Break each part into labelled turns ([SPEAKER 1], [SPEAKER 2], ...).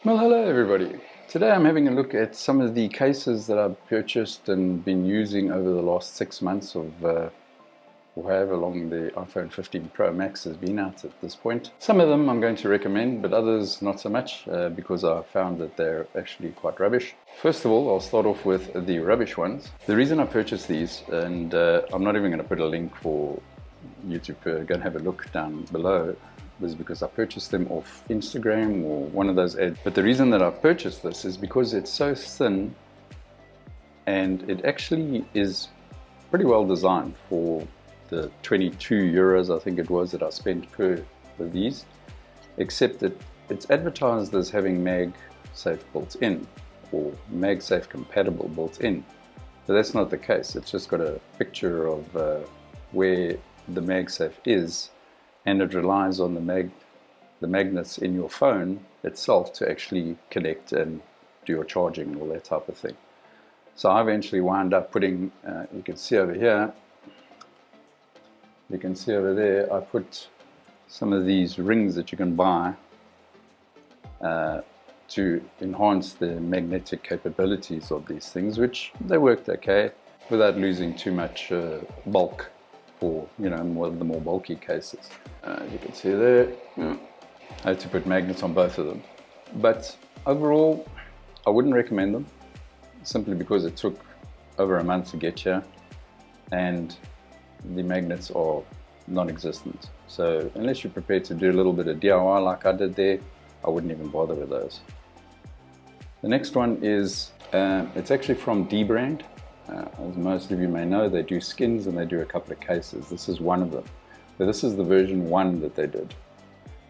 [SPEAKER 1] Well, hello everybody. Today I'm having a look at some of the cases that I've purchased and been using over the last 6 months of however long the iPhone 15 Pro Max has been out at this point. Some of them I'm going to recommend, but others not so much because I found that they're actually quite rubbish. First of all, I'll start off with the rubbish ones. The reason I purchased these, and I'm not even going to put a link for you to go and have a look down below, was because I purchased them off Instagram or one of those ads. But the reason that I purchased this is because it's so thin and it actually is pretty well designed for the 22 euros I think it was that I spent per of these, except that it's advertised as having MagSafe built in or MagSafe compatible built in. But that's not the case. It's just got a picture of where the MagSafe is, and it relies on the magnets in your phone itself to actually connect and do your charging and all that type of thing. So I eventually wound up putting, you can see over here, you can see over there, I put some of these rings that you can buy to enhance the magnetic capabilities of these things, which they worked okay without losing too much bulk for, you know, the more bulky cases. You can see there, I had to put magnets on both of them. But overall, I wouldn't recommend them, simply because it took over a month to get here, and the magnets are non-existent. So unless you're prepared to do a little bit of DIY like I did there, I wouldn't even bother with those. The next one is, it's actually from Dbrand. As most of you may know, they do skins and they do a couple of cases. This is one of them. So this is the version 1 that they did.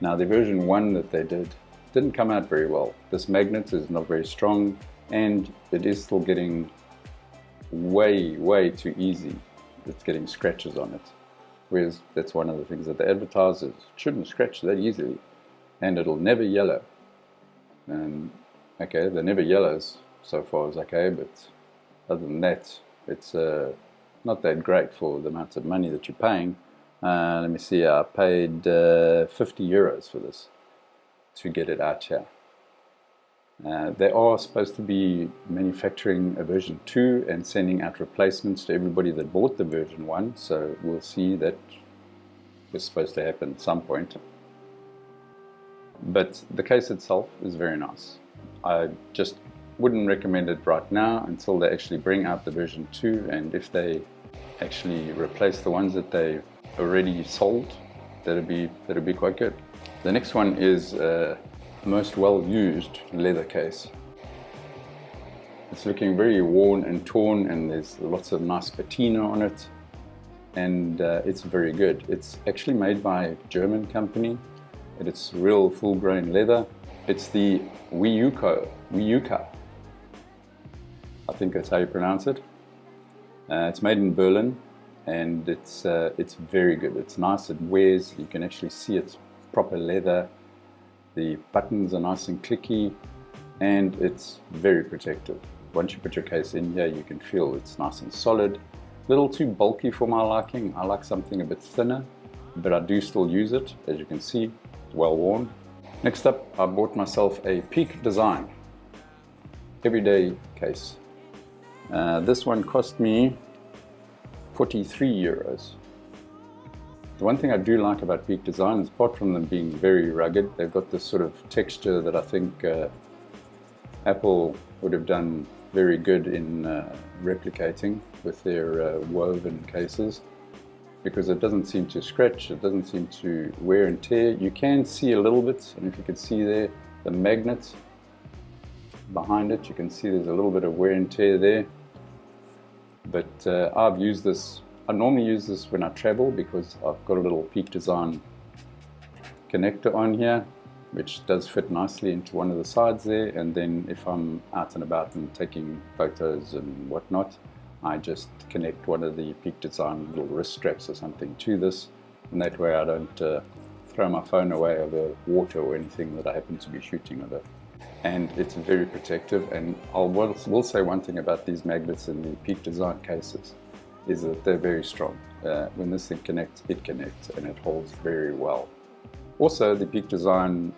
[SPEAKER 1] Now the version 1 that they did didn't come out very well. This magnet is not very strong and it is still getting way too easy. It's getting scratches on it. Whereas that's one of the things that the advertisers shouldn't scratch that easily, and it'll never yellow. Okay, the never yellows so far is okay, but other than that, it's not that great for the amount of money that you're paying. Let me see, I paid 50 euros for this to get it out here. They are supposed to be manufacturing a version 2 and sending out replacements to everybody that bought the version 1, so we'll see that is supposed to happen at some point. But the case itself is very nice. I just wouldn't recommend it right now until they actually bring out the version 2, and if they actually replace the ones that they've already sold, that'd be quite good. The next one is most well used leather case. It's looking very worn and torn, and there's lots of nice patina on it, and it's very good. It's actually made by a German company, and it's real full-grain leather. It's the Wiyuka. I think that's how you pronounce it. It's made in Berlin, and it's very good. It's nice, it wears, you can actually see it's proper leather. The buttons are nice and clicky, and it's very protective. Once you put your case in here, you can feel it's nice and solid. A little too bulky for my liking. I like something a bit thinner, but I do still use it. As you can see, it's well worn. Next up, I bought myself a Peak Design everyday case. This one cost me 43 euros. The one thing I do like about Peak Design is, apart from them being very rugged, they've got this sort of texture that I think Apple would have done very good in replicating with their woven cases, because it doesn't seem to scratch, it doesn't seem to wear and tear. You can see a little bit, and if you can see there, the magnet behind it, you can see there's a little bit of wear and tear there. But I've used this, I normally use this when I travel, because I've got a little Peak Design connector on here, which does fit nicely into one of the sides there, and then if I'm out and about and taking photos and whatnot, I just connect one of the Peak Design little wrist straps or something to this, and that way I don't throw my phone away over water or anything that I happen to be shooting with it. And it's very protective, and I will say one thing about these magnets in the Peak Design cases is that they're very strong. When this thing connects, and it holds very well. Also, the Peak Design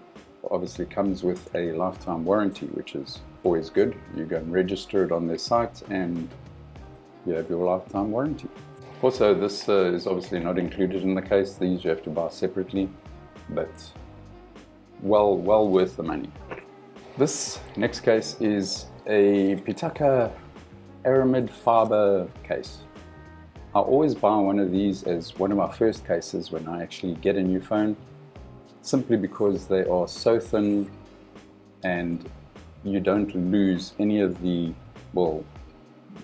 [SPEAKER 1] obviously comes with a lifetime warranty, which is always good. You go and register it on their site and you have your lifetime warranty. Also, this is obviously not included in the case. These you have to buy separately, but well worth the money. This next case is a Pitaka Aramid Fiber case. I always buy one of these as one of my first cases when I actually get a new phone, simply because they are so thin and you don't lose any of the, well,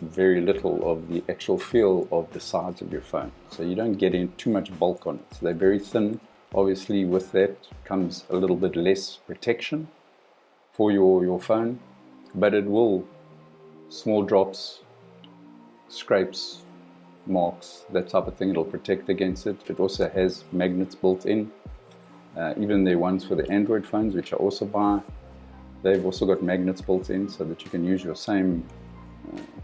[SPEAKER 1] very little of the actual feel of the sides of your phone. So you don't get in too much bulk on it. So they're very thin. Obviously with that comes a little bit less protection for your phone, but it will, small drops, scrapes, marks, that type of thing, it'll protect against it. It also has magnets built in. Even the ones for the Android phones, which I also buy, they've also got magnets built in so that you can use your same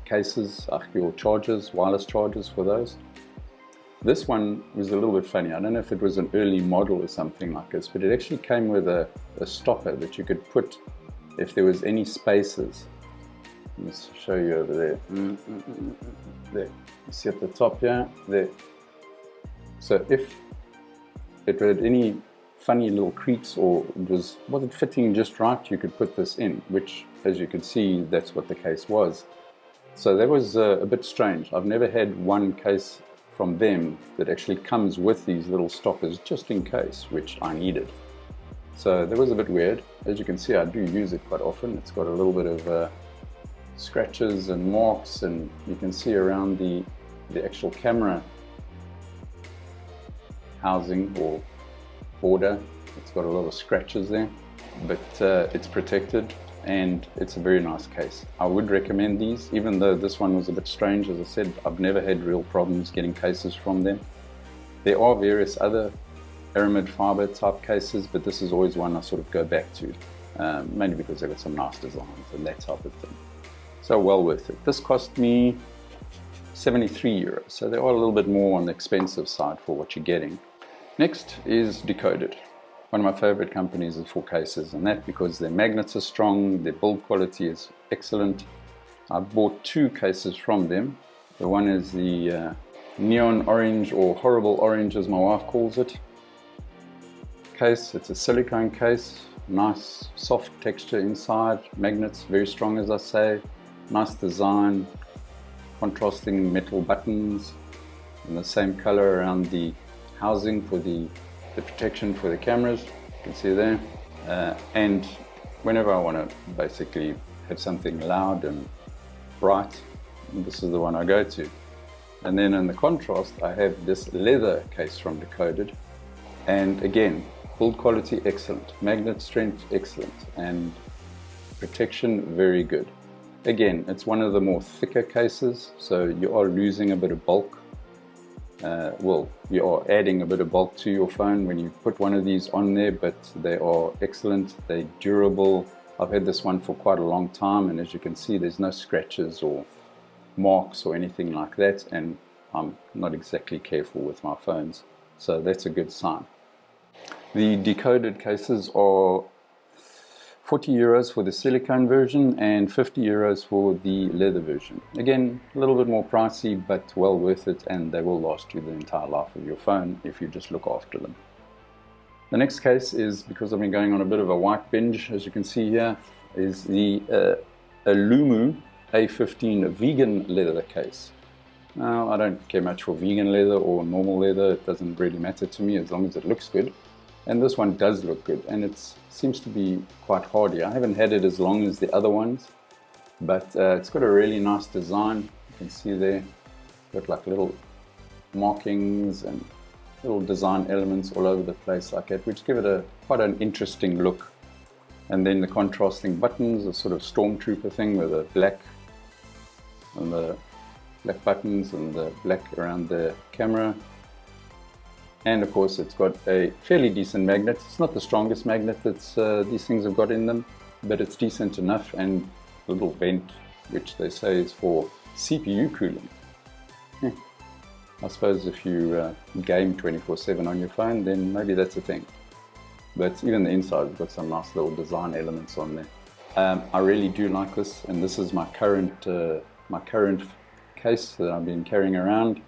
[SPEAKER 1] cases, your chargers, wireless chargers for those. This one was a little bit funny. I don't know if it was an early model or something like this, but it actually came with a stopper that you could put if there was any spaces. Let's show you over there. There. You see at the top here? There. So if it had any funny little creaks or it wasn't fitting just right, you could put this in, which, as you can see, that's what the case was. So that was a bit strange. I've never had one case from them that actually comes with these little stoppers just in case, which I needed. So that was a bit weird. As you can see, I do use it quite often. It's got a little bit of scratches and marks, and you can see around the actual camera housing or border, it's got a lot of scratches there, but it's protected and it's a very nice case. I would recommend these, even though this one was a bit strange. As I said, I've never had real problems getting cases from them. There are various other Aramid Fiber type cases, but this is always one I sort of go back to, mainly because they've got some nice designs and that type of thing. So well worth it. This cost me 73 euros, so they are a little bit more on the expensive side for what you're getting. Next is Decoded. One of my favorite companies is for cases, and that because their magnets are strong, their build quality is excellent. I bought two cases from them. The one is the neon orange, or horrible orange as my wife calls it, case. It's a silicone case, nice soft texture inside, magnets very strong, as I say, nice design, contrasting metal buttons in the same color around the housing for the protection for the cameras, you can see there. And whenever I want to basically have something loud and bright, this is the one I go to. And then in the contrast, I have this leather case from Decoded, and again, build quality excellent, magnet strength excellent, and protection very good. Again, it's one of the more thicker cases, so you are losing a bit of bulk. Well, you are adding a bit of bulk to your phone when you put one of these on there, but they are excellent, they're durable. I've had this one for quite a long time, and as you can see, there's no scratches or marks or anything like that, and I'm not exactly careful with my phones, so that's a good sign. The Decoded cases are 40 euros for the silicone version and 50 euros for the leather version. Again, a little bit more pricey, but well worth it, and they will last you the entire life of your phone if you just look after them. The next case is, because I've been going on a bit of a white binge, as you can see here, is the Alumu A15 vegan leather case. Now, I don't care much for vegan leather or normal leather. It doesn't really matter to me as long as it looks good. And this one does look good, and it seems to be quite hardy. I haven't had it as long as the other ones, but it's got a really nice design. You can see there, got like little markings and little design elements all over the place like that, which give it quite an interesting look. And then the contrasting buttons, a sort of stormtrooper thing with the black and the black buttons and the black around the camera. And of course, it's got a fairly decent magnet. It's not the strongest magnet that these things have got in them, but it's decent enough, and a little vent, which they say is for CPU cooling. I suppose if you game 24/7 on your phone, then maybe that's a thing. but even the inside has got some nice little design elements on there. I really do like this, and this is my current case that I've been carrying around.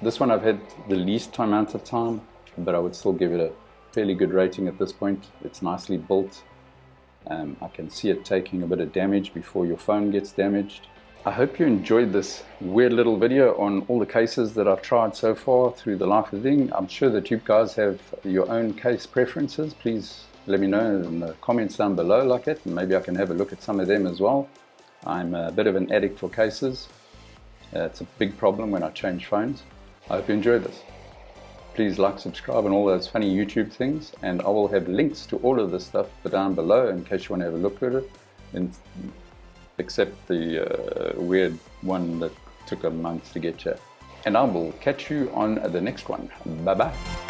[SPEAKER 1] This one I've had the least amount of time, but I would still give it a fairly good rating at this point. It's nicely built. I can see it taking a bit of damage before your phone gets damaged. I hope you enjoyed this weird little video on all the cases that I've tried so far through the life of the thing. I'm sure that you guys have your own case preferences. Please let me know in the comments down below like it, and maybe I can have a look at some of them as well. I'm a bit of an addict for cases. It's a big problem when I change phones. I hope you enjoyed this. Please like, subscribe, and all those funny YouTube things, and I will have links to all of this stuff down below in case you want to have a look at it, and except the weird one that took a month to get here. And I will catch you on the next one. Bye bye.